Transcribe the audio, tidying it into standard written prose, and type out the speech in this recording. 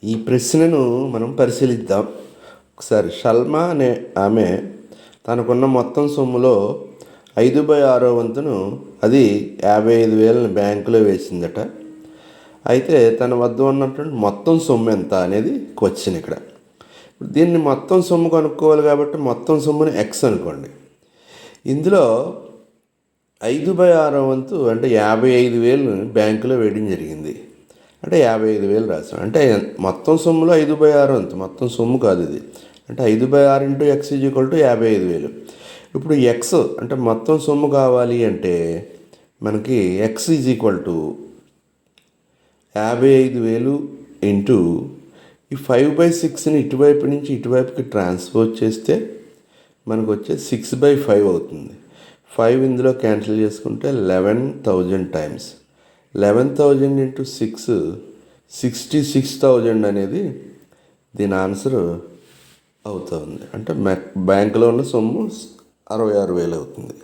ఈ ప్రశ్నను మనం పరిశీలిద్దాం ఒకసారి. షల్మా అనే ఆమె తనకున్న మొత్తం సొమ్ములో 5/6 వంతును, అది 55,000 బ్యాంకులో వేసిందట. అయితే తన వద్ద ఉన్నటువంటి మొత్తం సొమ్ము ఎంత అనేది క్వశ్చన్ ఇక్కడ. దీన్ని మొత్తం సొమ్ము కనుక్కోవాలి కాబట్టి మొత్తం సొమ్ముని ఎక్స్ అనుకోండి. ఇందులో 5/6 వంతు అంటే 55,000 బ్యాంకులో వేయడం జరిగింది. అంటే 55,000 రాసాం. అంటే మొత్తం సొమ్ములో 5/6 వంతు, మొత్తం సొమ్ము కాదు ఇది. అంటే 5/6 into X is equal to 55,000. ఇప్పుడు ఎక్స్ అంటే మొత్తం సొమ్ము కావాలి అంటే మనకి X is equal to 55,000 into ఈ 5/6ని ఇటువైపు నుంచి ఇటువైపుకి ట్రాన్స్పోజ్ చేస్తే మనకు వచ్చే 6/5 అవుతుంది. 5 ఇందులో క్యాన్సిల్ చేసుకుంటే 11,000 టైమ్స్ 11,000 ఇంటూ 6 66,000 అనేది దీని ఆన్సర్ అవుతుంది. అంటే బ్యాంకులో ఉన్న సొమ్ము 66,000 అవుతుంది.